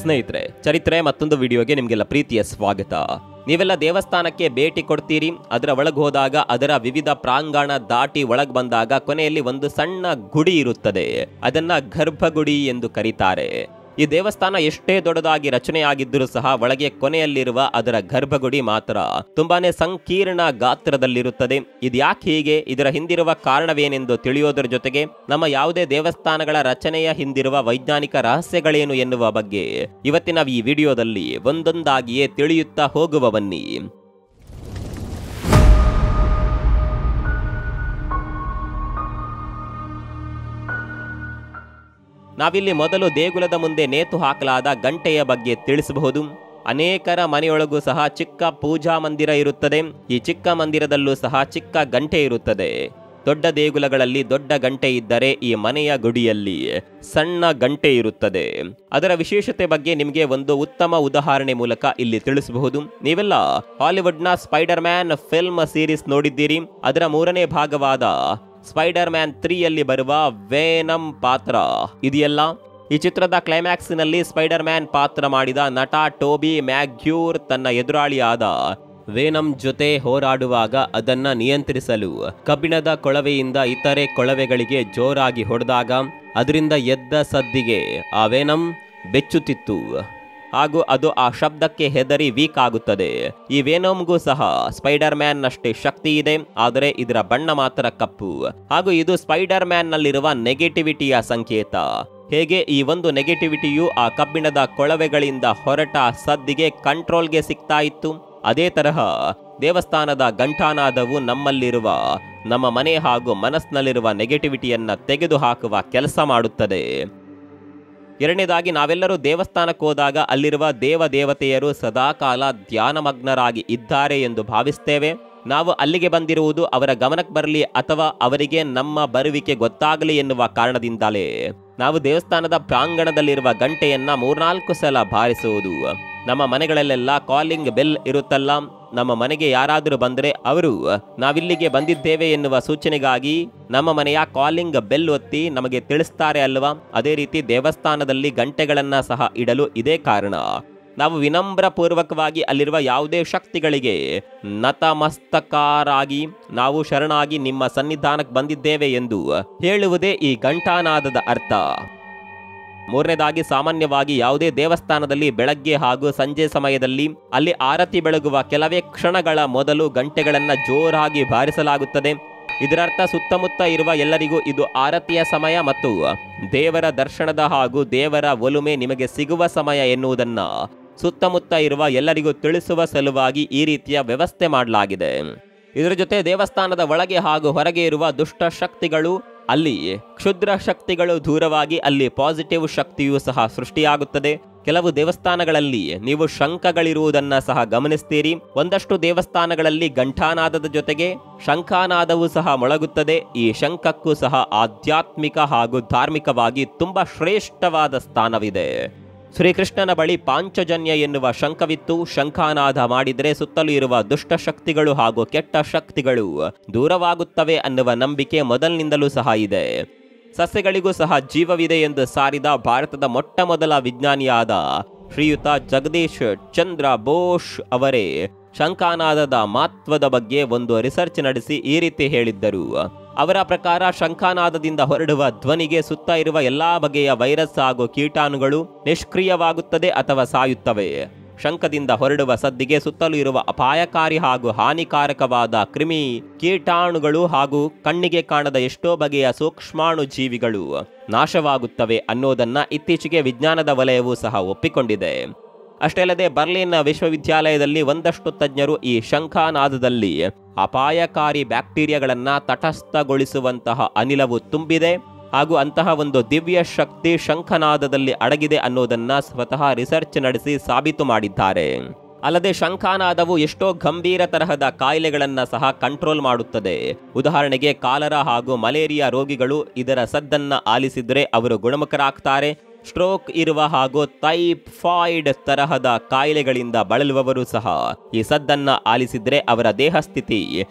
ಸ್ನೇಹಿತರೆ, ಚರಿತ್ರೆ ಮತ್ತೊಂದು ವಿಡಿಯೋಗೆ ನಿಮಗೆಲ್ಲ ಪ್ರೀತಿಯ ಸ್ವಾಗತ. ನೀವೆಲ್ಲ ದೇವಸ್ಥಾನಕ್ಕೆ ಭೇಟಿ ಕೊಡ್ತೀರಿ. ಅದರ ಒಳಗೆ ಹೋದಾಗ ಅದರ ವಿವಿಧ ಪ್ರಾಂಗಣ ದಾಟಿ ಒಳಗೆ ಬಂದಾಗ ಕೊನೆಯಲ್ಲಿ ಒಂದು ಸಣ್ಣ ಗುಡಿ ಇರುತ್ತದೆ. ಅದನ್ನ ಗರ್ಭಗುಡಿ ಎಂದು ಕರೀತಾರೆ. ಈ ದೇವಸ್ಥಾನ ಎಷ್ಟೇ ದೊಡ್ಡದಾಗಿ ರಚನೆಯಾಗಿದ್ದರೂ ಸಹ ಒಳಗೆ ಕೊನೆಯಲ್ಲಿರುವ ಅದರ ಗರ್ಭಗುಡಿ ಮಾತ್ರ ತುಂಬಾನೇ ಸಂಕೀರ್ಣ ಗಾತ್ರದಲ್ಲಿರುತ್ತದೆ. ಇದು ಯಾಕೆ ಹೀಗೆ, ಇದರ ಹಿಂದಿರುವ ಕಾರಣವೇನೆಂದು ತಿಳಿಯೋದರ ಜೊತೆಗೆ ನಮ್ಮ ಯಾವುದೇ ದೇವಸ್ಥಾನಗಳ ರಚನೆಯ ಹಿಂದಿರುವ ವೈಜ್ಞಾನಿಕ ರಹಸ್ಯಗಳೇನು ಎನ್ನುವ ಬಗ್ಗೆ ಇವತ್ತಿನ ಈ ವಿಡಿಯೋದಲ್ಲಿ ಒಂದೊಂದಾಗಿಯೇ ತಿಳಿಯುತ್ತಾ ಹೋಗುವ ಬನ್ನಿ. ನಾವಿಲ್ಲಿ ಮೊದಲು ದೇಗುಲದ ಮುಂದೆ ನೇತು ಹಾಕಲಾದ ಗಂಟೆಯ ಬಗ್ಗೆ ತಿಳಿಸಬಹುದು. ಅನೇಕರ ಮನೆಯೊಳಗೂ ಸಹ ಚಿಕ್ಕ ಪೂಜಾ ಮಂದಿರ ಇರುತ್ತದೆ. ಈ ಚಿಕ್ಕ ಮಂದಿರದಲ್ಲೂ ಸಹ ಚಿಕ್ಕ ಗಂಟೆ ಇರುತ್ತದೆ. ದೊಡ್ಡ ದೇಗುಲಗಳಲ್ಲಿ ದೊಡ್ಡ ಗಂಟೆ ಇದ್ದರೆ ಈ ಮನೆಯ ಗುಡಿಯಲ್ಲಿ ಸಣ್ಣ ಗಂಟೆ ಇರುತ್ತದೆ. ಅದರ ವಿಶೇಷತೆ ಬಗ್ಗೆ ನಿಮಗೆ ಒಂದು ಉತ್ತಮ ಉದಾಹರಣೆ ಮೂಲಕ ಇಲ್ಲಿ ತಿಳಿಸಬಹುದು. ನೀವೆಲ್ಲ ಹಾಲಿವುಡ್ನ ಸ್ಪೈಡರ್ ಮ್ಯಾನ್ ಫಿಲ್ಮ್ ಸೀರೀಸ್ ನೋಡಿದ್ದೀರಿ. ಅದರ 3ನೇ ಭಾಗವಾದ ಸ್ಪೈಡರ್ ಮ್ಯಾನ್ 3ಯಲ್ಲಿ ಬರುವ ವೇನಮ್ ಪಾತ್ರ ಇದೆಯಲ್ಲ. ಈ ಚಿತ್ರದ ಕ್ಲೈಮ್ಯಾಕ್ಸ್ನಲ್ಲಿ ಸ್ಪೈಡರ್ ಮ್ಯಾನ್ ಪಾತ್ರ ಮಾಡಿದ ನಟ ಟೋಬಿ ಮ್ಯಾಗ್ಯೂರ್ ತನ್ನ ಎದುರಾಳಿಯಾದ ವೇನಮ್ ಜೊತೆ ಹೋರಾಡುವಾಗ ಅದನ್ನ ನಿಯಂತ್ರಿಸಲು ಕಬ್ಬಿಣದ ಕೊಳವೆಯಿಂದ ಇತರೆ ಕೊಳವೆಗಳಿಗೆ ಜೋರಾಗಿ ಹೊಡೆದಾಗ ಅದರಿಂದ ಎದ್ದ ಸದ್ದಿಗೆ ಆ ವೇನಮ್ ಬೆಚ್ಚುತ್ತಿತ್ತು ಹಾಗೂ ಅದು ಆ ಶಬ್ದಕ್ಕೆ ಹೆದರಿ ವೀಕ್ ಆಗುತ್ತದೆ. ಈ ವೇನಮ್ಗೂ ಸಹ ಸ್ಪೈಡರ್ ಮ್ಯಾನ್ ನಷ್ಟೇ ಶಕ್ತಿ ಇದೆ, ಆದರೆ ಇದರ ಬಣ್ಣ ಮಾತ್ರ ಕಪ್ಪು ಹಾಗೂ ಇದು ಸ್ಪೈಡರ್ ಮ್ಯಾನ್ ನಲ್ಲಿರುವ ನೆಗೆಟಿವಿಟಿಯ ಸಂಕೇತ. ಹೇಗೆ ಈ ಒಂದು ನೆಗೆಟಿವಿಟಿಯು ಆ ಕಬ್ಬಿಣದ ಕೊಳವೆಗಳಿಂದ ಹೊರಟ ಸದ್ದಿಗೆ ಕಂಟ್ರೋಲ್ಗೆ ಸಿಗ್ತಾ ಇತ್ತು, ಅದೇ ತರಹ ದೇವಸ್ಥಾನದ ಘಂಟಾನಾದವು ನಮ್ಮಲ್ಲಿರುವ ನಮ್ಮ ಮನೆ ಹಾಗೂ ಮನಸ್ಸಿನಲ್ಲಿರುವ ನೆಗೆಟಿವಿಟಿಯನ್ನ ತೆಗೆದುಹಾಕುವ ಕೆಲಸ ಮಾಡುತ್ತದೆ. ಎರಡನೇದಾಗಿ, ನಾವೆಲ್ಲರೂ ದೇವಸ್ಥಾನಕ್ಕೆ ಹೋದಾಗ ಅಲ್ಲಿರುವ ದೇವತೆಯರು ಸದಾಕಾಲ ಧ್ಯಾನಮಗ್ನರಾಗಿ ಇದ್ದಾರೆ ಎಂದು ಭಾವಿಸ್ತೇವೆ. ನಾವು ಅಲ್ಲಿಗೆ ಬಂದಿರುವುದು ಅವರ ಗಮನಕ್ಕೆ ಬರಲಿ ಅಥವಾ ಅವರಿಗೆ ನಮ್ಮ ಬರುವಿಕೆ ಗೊತ್ತಾಗಲಿ ಎನ್ನುವ ಕಾರಣದಿಂದಲೇ ನಾವು ದೇವಸ್ಥಾನದ ಪ್ರಾಂಗಣದಲ್ಲಿರುವ ಗಂಟೆಯನ್ನ 3-4 ಸಲ ಬಾರಿಸುವುದು. ನಮ್ಮ ಮನೆಗಳಲ್ಲೆಲ್ಲ ಕಾಲಿಂಗ್ ಬೆಲ್ ಇರುತ್ತಲ್ಲ, ನಮ್ಮ ಮನೆಗೆ ಯಾರಾದರೂ ಬಂದರೆ ಅವರು ನಾವಿಲ್ಲಿಗೆ ಬಂದಿದ್ದೇವೆ ಎನ್ನುವ ಸೂಚನೆಗಾಗಿ ನಮ್ಮ ಮನೆಯ ಕಾಲಿಂಗ್ ಬೆಲ್ ಒತ್ತಿ ನಮಗೆ ತಿಳಿಸ್ತಾರೆ ಅಲ್ವಾ. ಅದೇ ರೀತಿ ದೇವಸ್ಥಾನದಲ್ಲಿ ಗಂಟೆಗಳನ್ನ ಸಹ ಇಡಲು ಇದೇ ಕಾರಣ. ನಾವು ವಿನಮ್ರ ಪೂರ್ವಕವಾಗಿ ಅಲ್ಲಿರುವ ಯಾವುದೇ ಶಕ್ತಿಗಳಿಗೆ ನತಮಸ್ತಕಾರಾಗಿ ನಾವು ಶರಣಾಗಿ ನಿಮ್ಮ ಸನ್ನಿಧಾನಕ್ಕೆ ಬಂದಿದ್ದೇವೆ ಎಂದು ಹೇಳುವುದೇ ಈ ಘಂಟಾನಾದದ ಅರ್ಥ. ಮೂರನೇದಾಗಿ, ಸಾಮಾನ್ಯವಾಗಿ ಯಾವುದೇ ದೇವಸ್ಥಾನದಲ್ಲಿ ಬೆಳಗ್ಗೆ ಹಾಗೂ ಸಂಜೆ ಸಮಯದಲ್ಲಿ ಅಲ್ಲಿ ಆರತಿ ಬೆಳಗುವ ಕೆಲವೇ ಕ್ಷಣಗಳ ಮೊದಲು ಗಂಟೆಗಳನ್ನ ಜೋರಾಗಿ ಬಾರಿಸಲಾಗುತ್ತದೆ. ಇದರರ್ಥ ಸುತ್ತಮುತ್ತ ಇರುವ ಎಲ್ಲರಿಗೂ ಇದು ಆರತಿಯ ಸಮಯ ಮತ್ತು ದೇವರ ದರ್ಶನದ ಹಾಗೂ ದೇವರ ಒಲುಮೆ ನಿಮಗೆ ಸಿಗುವ ಸಮಯ ಎನ್ನುವುದನ್ನ ಸುತ್ತಮುತ್ತ ಇರುವ ಎಲ್ಲರಿಗೂ ತಿಳಿಸುವ ಸಲುವಾಗಿ ಈ ರೀತಿಯ ವ್ಯವಸ್ಥೆ ಮಾಡಲಾಗಿದೆ. ಇದರ ಜೊತೆ ದೇವಸ್ಥಾನದ ಒಳಗೆ ಹಾಗೂ ಹೊರಗೆ ಇರುವ ದುಷ್ಟ ಶಕ್ತಿಗಳು ಅಲ್ಲಿ ಕ್ಷುದ್ರ ಶಕ್ತಿಗಳು ದೂರವಾಗಿ ಅಲ್ಲಿ ಪಾಸಿಟಿವ್ ಶಕ್ತಿಯೂ ಸಹ ಸೃಷ್ಟಿಯಾಗುತ್ತದೆ. ಕೆಲವು ದೇವಸ್ಥಾನಗಳಲ್ಲಿ ನೀವು ಶಂಖಗಳಿರುವುದನ್ನ ಸಹ ಗಮನಿಸ್ತೀರಿ. ಒಂದಷ್ಟು ದೇವಸ್ಥಾನಗಳಲ್ಲಿ ಘಂಟಾನಾದದ ಜೊತೆಗೆ ಶಂಖಾನಾದವೂ ಸಹ ಮೊಳಗುತ್ತದೆ. ಈ ಶಂಖಕ್ಕೂ ಸಹ ಆಧ್ಯಾತ್ಮಿಕ ಹಾಗೂ ಧಾರ್ಮಿಕವಾಗಿ ತುಂಬಾ ಶ್ರೇಷ್ಠವಾದ ಸ್ಥಾನವಿದೆ. ಶ್ರೀಕೃಷ್ಣನ ಬಳಿ ಪಾಂಚಜನ್ಯ ಎನ್ನುವ ಶಂಖವಿತ್ತು. ಶಂಖಾನಾದ ಮಾಡಿದರೆ ಸುತ್ತಲೂ ಇರುವ ದುಷ್ಟ ಶಕ್ತಿಗಳು ಹಾಗೂ ಕೆಟ್ಟ ಶಕ್ತಿಗಳು ದೂರವಾಗುತ್ತವೆ ಅನ್ನುವ ನಂಬಿಕೆ ಮೊದಲಿನಿಂದಲೂ ಸಹ ಇದೆ. ಸಸ್ಯಗಳಿಗೂ ಸಹ ಜೀವವಿದೆ ಎಂದು ಸಾರಿದ ಭಾರತದ ಮೊಟ್ಟ ಮೊದಲ ವಿಜ್ಞಾನಿಯಾದ ಶ್ರೀಯುತ ಜಗದೀಶ್ ಚಂದ್ರ ಬೋಸ್ ಅವರೇ ಶಂಖಾನಾದದ ಮಹತ್ವದ ಬಗ್ಗೆ ಒಂದು ರಿಸರ್ಚ್ ನಡೆಸಿ ಈ ರೀತಿ ಹೇಳಿದ್ದರು. ಅವರ ಪ್ರಕಾರ ಶಂಖಾನಾದದಿಂದ ಹೊರಡುವ ಧ್ವನಿಗೆ ಸುತ್ತ ಇರುವ ಎಲ್ಲಾ ಬಗೆಯ ವೈರಸ್ ಹಾಗೂ ಕೀಟಾಣುಗಳು ನಿಷ್ಕ್ರಿಯವಾಗುತ್ತದೆ ಅಥವಾ ಸಾಯುತ್ತವೆ. ಶಂಖದಿಂದ ಹೊರಡುವ ಸದ್ದಿಗೆ ಸುತ್ತಲೂ ಇರುವ ಅಪಾಯಕಾರಿ ಹಾಗೂ ಹಾನಿಕಾರಕವಾದ ಕ್ರಿಮಿ ಕೀಟಾಣುಗಳು ಹಾಗೂ ಕಣ್ಣಿಗೆ ಕಾಣದ ಎಷ್ಟೋ ಬಗೆಯ ಸೂಕ್ಷ್ಮಾಣು ಜೀವಿಗಳು ನಾಶವಾಗುತ್ತವೆ ಅನ್ನೋದನ್ನ ಇತ್ತೀಚೆಗೆ ವಿಜ್ಞಾನದ ವಲಯವೂ ಸಹ ಒಪ್ಪಿಕೊಂಡಿದೆ. ಅಷ್ಟೇ ಅಲ್ಲದೆ ಬರ್ಲಿನ್ ವಿಶ್ವವಿದ್ಯಾಲಯದಲ್ಲಿ ಒಂದಷ್ಟು ತಜ್ಞರು ಈ ಶಂಖಾನಾದದಲ್ಲಿ ಅಪಾಯಕಾರಿ ಬ್ಯಾಕ್ಟೀರಿಯಾಗಳನ್ನ ತಟಸ್ಥಗೊಳಿಸುವಂತಹ ಅನಿಲವು ತುಂಬಿದೆ ಹಾಗೂ ಅಂತಹ ಒಂದು ದಿವ್ಯ ಶಕ್ತಿ ಶಂಖನಾದದಲ್ಲಿ ಅಡಗಿದೆ ಅನ್ನೋದನ್ನ ಸ್ವತಃ ರಿಸರ್ಚ್ ನಡೆಸಿ ಸಾಬೀತು ಮಾಡಿದ್ದಾರೆ. ಅಲ್ಲದೆ ಶಂಖಾನಾದವು ಎಷ್ಟೋ ಗಂಭೀರ ತರಹದ ಕಾಯಿಲೆಗಳನ್ನ ಸಹ ಕಂಟ್ರೋಲ್ ಮಾಡುತ್ತದೆ. ಉದಾಹರಣೆಗೆ ಕಾಲರಾ ಹಾಗೂ ಮಲೇರಿಯಾ ರೋಗಿಗಳು ಇದರ ಸದ್ದನ್ನ ಆಲಿಸಿದ್ರೆ ಅವರು ಗುಣಮುಖರಾಗ್ತಾರೆ. ಸ್ಟ್ರೋಕ್ ಇರುವ ಹಾಗೂ ಟೈಫಾಯ್ಡ್ ತರಹದ ಕಾಯಿಲೆಗಳಿಂದ ಬಳಲುವವರು ಸಹ ಈ ಸದ್ದನ್ನ ಆಲಿಸಿದ್ರೆ ಅವರ ದೇಹ ಸ್ಥಿತಿ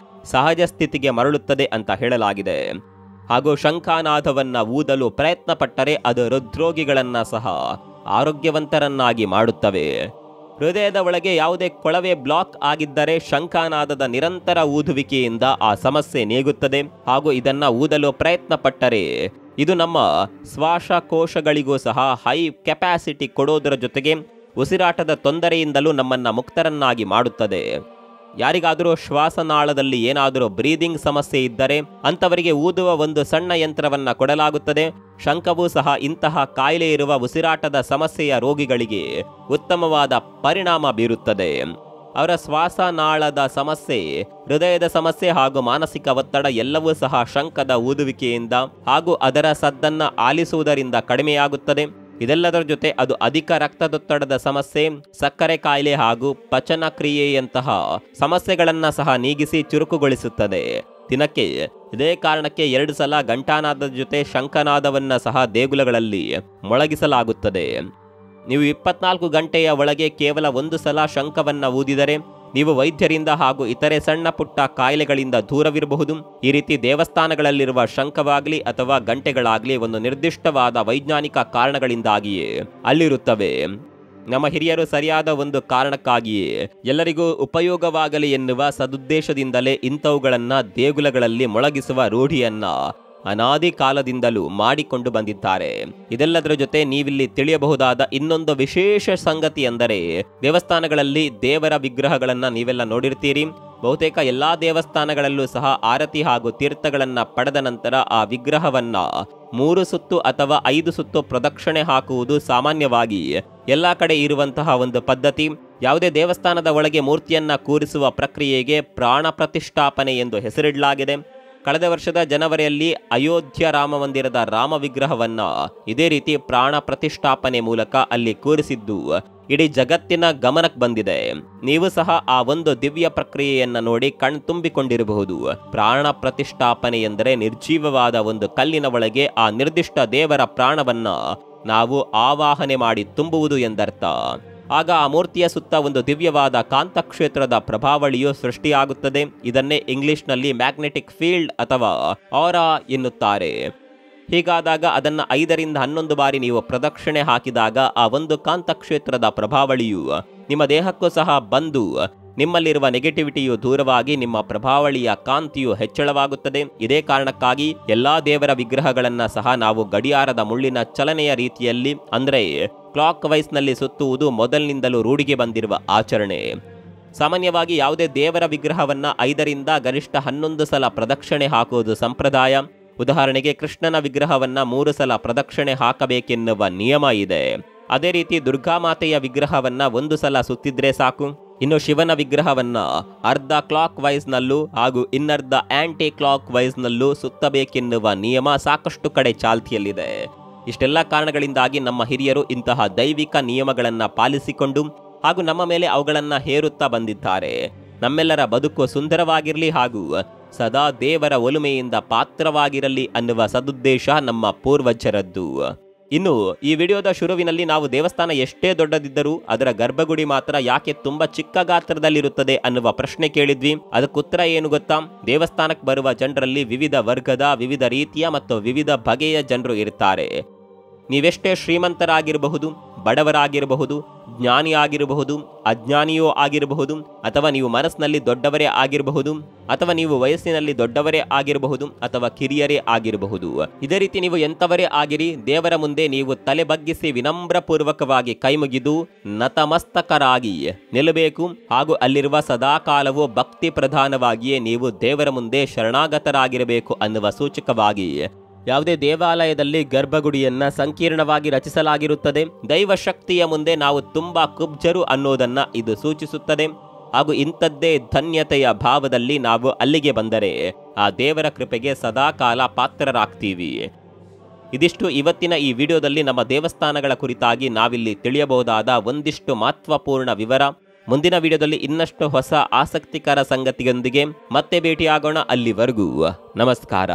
ಸಹಜ ಸ್ಥಿತಿಗೆ ಮರಳುತ್ತದೆ ಅಂತ ಹೇಳಲಾಗಿದೆ. ಹಾಗೂ ಶಂಖಾನಾದವನ್ನ ಊದಲು ಪ್ರಯತ್ನ ಪಟ್ಟರೆ ಅದು ಹೃದ್ರೋಗಿಗಳನ್ನ ಸಹ ಆರೋಗ್ಯವಂತರನ್ನಾಗಿ ಮಾಡುತ್ತವೆ. ಹೃದಯದ ಒಳಗೆ ಯಾವುದೇ ಕೊಳವೆ ಬ್ಲಾಕ್ ಆಗಿದ್ದರೆ ಶಂಖನಾದದ ನಿರಂತರ ಊದುವಿಕೆಯಿಂದ ಆ ಸಮಸ್ಯೆ ನೀಗುತ್ತದೆ. ಹಾಗೂ ಇದನ್ನ ಊದಲು ಪ್ರಯತ್ನ ಪಟ್ಟರೆ ಇದು ನಮ್ಮ ಶ್ವಾಸಕೋಶಗಳಿಗೂ ಸಹ ಹೈ ಕೆಪಾಸಿಟಿ ಕೊಡೋದರ ಜೊತೆಗೆ ಉಸಿರಾಟದ ತೊಂದರೆಯಿಂದಲೂ ನಮ್ಮನ್ನ ಮುಕ್ತರನ್ನಾಗಿ ಮಾಡುತ್ತದೆ. ಯಾರಿಗಾದರೂ ಶ್ವಾಸನಾಳದಲ್ಲಿ ಏನಾದರೂ ಬ್ರೀದಿಂಗ್ ಸಮಸ್ಯೆ ಇದ್ದರೆ ಅಂಥವರಿಗೆ ಊದುವ ಒಂದು ಸಣ್ಣ ಯಂತ್ರವನ್ನ ಕೊಡಲಾಗುತ್ತದೆ. ಶಂಖವೂ ಸಹ ಇಂತಹ ಕಾಯಿಲೆ ಇರುವ ಉಸಿರಾಟದ ಸಮಸ್ಯೆಯ ರೋಗಿಗಳಿಗೆ ಉತ್ತಮವಾದ ಪರಿಣಾಮ ಬೀರುತ್ತದೆ. ಅವರ ಶ್ವಾಸನಾಳದ ಸಮಸ್ಯೆ, ಹೃದಯದ ಸಮಸ್ಯೆ ಹಾಗೂ ಮಾನಸಿಕ ಒತ್ತಡ ಎಲ್ಲವೂ ಸಹ ಶಂಖದ ಊದುವಿಕೆಯಿಂದ ಹಾಗೂ ಅದರ ಸದ್ದನ್ನ ಆಲಿಸುವುದರಿಂದ ಕಡಿಮೆಯಾಗುತ್ತದೆ. ಇದೆಲ್ಲದರ ಜೊತೆ ಅದು ಅಧಿಕ ರಕ್ತದೊತ್ತಡದ ಸಮಸ್ಯೆ, ಸಕ್ಕರೆ ಕಾಯಿಲೆ ಹಾಗೂ ಪಚನ ಕ್ರಿಯೆಯಂತಹ ಸಮಸ್ಯೆಗಳನ್ನು ಸಹ ನೀಗಿಸಿ ಚುರುಕುಗೊಳಿಸುತ್ತದೆ. ದಿನಕ್ಕೆ ಇದೇ ಕಾರಣಕ್ಕೆ 2 ಸಲ ಘಂಟಾನಾದದ ಜೊತೆ ಶಂಖನಾದವನ್ನ ಸಹ ದೇಗುಲಗಳಲ್ಲಿ ಮೊಳಗಿಸಲಾಗುತ್ತದೆ. ನೀವು 24 ಗಂಟೆಯ ಒಳಗೆ ಕೇವಲ 1 ಸಲ ಶಂಖವನ್ನ ಊದಿದರೆ ನೀವು ವೈದ್ಯರಿಂದ ಹಾಗೂ ಇತರೆ ಸಣ್ಣ ಪುಟ್ಟ ಕಾಯಿಲೆಗಳಿಂದ ದೂರವಿರಬಹುದು. ಈ ರೀತಿ ದೇವಸ್ಥಾನಗಳಲ್ಲಿರುವ ಶಂಖವಾಗಲಿ ಅಥವಾ ಗಂಟೆಗಳಾಗಲಿ ಒಂದು ನಿರ್ದಿಷ್ಟವಾದ ವೈಜ್ಞಾನಿಕ ಕಾರಣಗಳಿಂದಾಗಿಯೇ ಅಲ್ಲಿರುತ್ತವೆ. ನಮ್ಮ ಹಿರಿಯರು ಸರಿಯಾದ ಒಂದು ಕಾರಣಕ್ಕಾಗಿಯೇ ಎಲ್ಲರಿಗೂ ಉಪಯೋಗವಾಗಲಿ ಎನ್ನುವ ಸದುದ್ದೇಶದಿಂದಲೇ ಇಂಥವುಗಳನ್ನ ದೇಗುಲಗಳಲ್ಲಿ ಮೊಳಗಿಸುವ ರೂಢಿಯನ್ನ ಅನಾದಿ ಕಾಲದಿಂದಲೂ ಮಾಡಿಕೊಂಡು ಬಂದಿದ್ದಾರೆ. ಇದೆಲ್ಲದರ ಜೊತೆ ನೀವಿಲ್ಲಿ ತಿಳಿಯಬಹುದಾದ ಇನ್ನೊಂದು ವಿಶೇಷ ಸಂಗತಿ ಎಂದರೆ ದೇವಸ್ಥಾನಗಳಲ್ಲಿ ದೇವರ ವಿಗ್ರಹಗಳನ್ನ ನೀವೆಲ್ಲ ನೋಡಿರ್ತೀರಿ. ಬಹುತೇಕ ಎಲ್ಲಾ ದೇವಸ್ಥಾನಗಳಲ್ಲೂ ಸಹ ಆರತಿ ಹಾಗೂ ತೀರ್ಥಗಳನ್ನ ಪಡೆದ ನಂತರ ಆ ವಿಗ್ರಹವನ್ನ 3 ಸುತ್ತು ಅಥವಾ 5 ಸುತ್ತು ಪ್ರದಕ್ಷಿಣೆ ಹಾಕುವುದು ಸಾಮಾನ್ಯವಾಗಿ ಎಲ್ಲಾ ಕಡೆ ಇರುವಂತಹ ಒಂದು ಪದ್ಧತಿ. ಯಾವುದೇ ದೇವಸ್ಥಾನದ ಒಳಗೆ ಮೂರ್ತಿಯನ್ನ ಕೂರಿಸುವ ಪ್ರಕ್ರಿಯೆಗೆ ಪ್ರಾಣ ಪ್ರತಿಷ್ಠಾಪನೆ ಎಂದು ಹೆಸರಿಡಲಾಗಿದೆ. ಕಳೆದ ವರ್ಷದ ಜನವರಿಯಲ್ಲಿ ಅಯೋಧ್ಯ ರಾಮ ಮಂದಿರದ ರಾಮ ವಿಗ್ರಹವನ್ನ ಇದೇ ರೀತಿ ಪ್ರಾಣ ಪ್ರತಿಷ್ಠಾಪನೆ ಮೂಲಕ ಅಲ್ಲಿ ಕೂರಿಸಿದ್ದು ಇಡೀ ಜಗತ್ತಿನ ಗಮನಕ್ಕೆ ಬಂದಿದೆ. ನೀವು ಸಹ ಆ ಒಂದು ದಿವ್ಯ ಪ್ರಕ್ರಿಯೆಯನ್ನ ನೋಡಿ ಕಣ್ತುಂಬಿಕೊಂಡಿರಬಹುದು. ಪ್ರಾಣ ಪ್ರತಿಷ್ಠಾಪನೆ ಎಂದರೆ ನಿರ್ಜೀವವಾದ ಒಂದು ಕಲ್ಲಿನ ಒಳಗೆ ಆ ನಿರ್ದಿಷ್ಟ ದೇವರ ಪ್ರಾಣವನ್ನ ನಾವು ಆವಾಹನೆ ಮಾಡಿ ತುಂಬುವುದು ಎಂದರ್ಥ. ಆಗ ಆ ಮೂರ್ತಿಯ ಸುತ್ತ ಒಂದು ದಿವ್ಯವಾದ ಕಾಂತಕ್ಷೇತ್ರದ ಪ್ರಭಾವಳಿಯು ಸೃಷ್ಟಿಯಾಗುತ್ತದೆ. ಇದನ್ನೇ ಇಂಗ್ಲಿಷ್ನಲ್ಲಿ ಮ್ಯಾಗ್ನೆಟಿಕ್ ಫೀಲ್ಡ್ ಅಥವಾ ಆರಾ ಎನ್ನುತ್ತಾರೆ. ಹೀಗಾದಾಗ ಅದನ್ನ 5 ರಿಂದ 11 ಬಾರಿ ನೀವು ಪ್ರದಕ್ಷಿಣೆ ಹಾಕಿದಾಗ ಆ ಒಂದು ಕಾಂತಕ್ಷೇತ್ರದ ಪ್ರಭಾವಳಿಯು ನಿಮ್ಮ ದೇಹಕ್ಕೂ ಸಹ ಬಂದು ನಿಮ್ಮಲ್ಲಿರುವ ನೆಗೆಟಿವಿಟಿಯು ದೂರವಾಗಿ ನಿಮ್ಮ ಪ್ರಭಾವಳಿಯ ಕಾಂತಿಯು ಹೆಚ್ಚಳವಾಗುತ್ತದೆ. ಇದೇ ಕಾರಣಕ್ಕಾಗಿ ಎಲ್ಲಾ ದೇವರ ವಿಗ್ರಹಗಳನ್ನ ಸಹ ನಾವು ಗಡಿಯಾರದ ಮುಳ್ಳಿನ ಚಲನೆಯ ರೀತಿಯಲ್ಲಿ ಅಂದ್ರೆ ಕ್ಲಾಕ್ ವೈಸ್ನಲ್ಲಿ ಸುತ್ತುವುದು ಮೊದಲಿನಿಂದಲೂ ರೂಢಿಗೆ ಬಂದಿರುವ ಆಚರಣೆ. ಸಾಮಾನ್ಯವಾಗಿ ಯಾವುದೇ ದೇವರ ವಿಗ್ರಹವನ್ನ 5 ರಿಂದ ಗರಿಷ್ಠ 11 ಸಲ ಪ್ರದಕ್ಷಿಣೆ ಹಾಕುವುದು ಸಂಪ್ರದಾಯ. ಉದಾಹರಣೆಗೆ ಕೃಷ್ಣನ ವಿಗ್ರಹವನ್ನ 3 ಸಲ ಪ್ರದಕ್ಷಿಣೆ ಹಾಕಬೇಕೆನ್ನುವ ನಿಯಮ ಇದೆ. ಅದೇ ರೀತಿ ದುರ್ಗಾಮಾತೆಯ ವಿಗ್ರಹವನ್ನ 1 ಸಲ ಸುತ್ತಿದ್ರೆ ಸಾಕು. ಇನ್ನು ಶಿವನ ವಿಗ್ರಹವನ್ನ ಅರ್ಧ ಕ್ಲಾಕ್ ವೈಸ್ನಲ್ಲೂ ಹಾಗೂ ಇನ್ನರ್ಧ ಆಂಟಿ ಕ್ಲಾಕ್ ವೈಸ್ನಲ್ಲೂ ಸುತ್ತಬೇಕೆನ್ನುವ ನಿಯಮ ಸಾಕಷ್ಟು ಕಡೆ ಚಾಲ್ತಿಯಲ್ಲಿದೆ. ಇಷ್ಟೆಲ್ಲ ಕಾರಣಗಳಿಂದಾಗಿ ನಮ್ಮ ಹಿರಿಯರು ಇಂತಹ ದೈವಿಕ ನಿಯಮಗಳನ್ನ ಪಾಲಿಸಿಕೊಂಡು ಹಾಗೂ ನಮ್ಮ ಮೇಲೆ ಅವುಗಳನ್ನ ಹೇರುತ್ತಾ ಬಂದಿದ್ದಾರೆ. ನಮ್ಮೆಲ್ಲರ ಬದುಕು ಸುಂದರವಾಗಿರಲಿ ಹಾಗೂ ಸದಾ ದೇವರ ಒಲುಮೆಯಿಂದ ಪಾತ್ರವಾಗಿರಲಿ ಅನ್ನುವ ಸದುದ್ದೇಶ ನಮ್ಮ ಪೂರ್ವಜರದ್ದು. ಇನ್ನು ಈ ವಿಡಿಯೋದ ಶುರುವಿನಲ್ಲಿ ನಾವು ದೇವಸ್ಥಾನ ಎಷ್ಟೇ ದೊಡ್ಡದಿದ್ದರೂ ಅದರ ಗರ್ಭಗುಡಿ ಮಾತ್ರ ಯಾಕೆ ತುಂಬಾ ಚಿಕ್ಕ ಗಾತ್ರದಲ್ಲಿರುತ್ತದೆ ಅನ್ನುವ ಪ್ರಶ್ನೆ ಕೇಳಿದ್ವಿ. ಅದಕ್ಕುತ್ತರ ಏನು ಗೊತ್ತಾ? ದೇವಸ್ಥಾನಕ್ಕೆ ಬರುವ ಜನರಲ್ಲಿ ವಿವಿಧ ವರ್ಗದ, ವಿವಿಧ ರೀತಿಯ ಮತ್ತು ವಿವಿಧ ಬಗೆಯ ಜನರು ಇರ್ತಾರೆ. ನೀವೆಷ್ಟೇ ಶ್ರೀಮಂತರಾಗಿರಬಹುದು, ಬಡವರಾಗಿರಬಹುದು, ಜ್ಞಾನಿ ಆಗಿರಬಹುದು, ಅಜ್ಞಾನಿಯೋ ಆಗಿರಬಹುದು, ಅಥವಾ ನೀವು ಮನಸ್ಸಿನಲ್ಲಿ ದೊಡ್ಡವರೇ ಆಗಿರಬಹುದು, ಅಥವಾ ನೀವು ವಯಸ್ಸಿನಲ್ಲಿ ದೊಡ್ಡವರೇ ಆಗಿರಬಹುದು, ಅಥವಾ ಕಿರಿಯರೇ ಆಗಿರಬಹುದು. ಇದೇ ರೀತಿ ನೀವು ಎಂಥವರೇ ಆಗಿರಿ, ದೇವರ ಮುಂದೆ ನೀವು ತಲೆ ಬಗ್ಗಿಸಿ ವಿನಮ್ರಪೂರ್ವಕವಾಗಿ ಕೈಮುಗಿದು ನತಮಸ್ತಕರಾಗಿ ನಿಲ್ಲಬೇಕು. ಹಾಗೂ ಅಲ್ಲಿರುವ ಸದಾಕಾಲವೂ ಭಕ್ತಿ ಪ್ರಧಾನವಾಗಿಯೇ ನೀವು ದೇವರ ಮುಂದೆ ಶರಣಾಗತರಾಗಿರಬೇಕು ಅನ್ನುವ ಸೂಚಕವಾಗಿ ಯಾವುದೇ ದೇವಾಲಯದಲ್ಲಿ ಗರ್ಭಗುಡಿಯನ್ನ ಸಂಕೀರ್ಣವಾಗಿ ರಚಿಸಲಾಗಿರುತ್ತದೆ. ದೈವ ಶಕ್ತಿಯ ಮುಂದೆ ನಾವು ತುಂಬಾ ಕುಬ್ಜರು ಅನ್ನೋದನ್ನ ಇದು ಸೂಚಿಸುತ್ತದೆ. ಹಾಗೂ ಇಂಥದ್ದೇ ಧನ್ಯತೆಯ ಭಾವದಲ್ಲಿ ನಾವು ಅಲ್ಲಿಗೆ ಬಂದರೆ ಆ ದೇವರ ಕೃಪೆಗೆ ಸದಾಕಾಲ ಪಾತ್ರರಾಗ್ತೀವಿ. ಇದಿಷ್ಟು ಇವತ್ತಿನ ಈ ವಿಡಿಯೋದಲ್ಲಿ ನಮ್ಮ ದೇವಸ್ಥಾನಗಳ ಕುರಿತಾಗಿ ನಾವಿಲ್ಲಿ ತಿಳಿಯಬಹುದಾದ ಒಂದಿಷ್ಟು ಮಹತ್ವಪೂರ್ಣ ವಿವರ. ಮುಂದಿನ ವಿಡಿಯೋದಲ್ಲಿ ಇನ್ನಷ್ಟು ಹೊಸ ಆಸಕ್ತಿಕರ ಸಂಗತಿಯೊಂದಿಗೆ ಮತ್ತೆ ಭೇಟಿಯಾಗೋಣ. ಅಲ್ಲಿವರೆಗೂ ನಮಸ್ಕಾರ.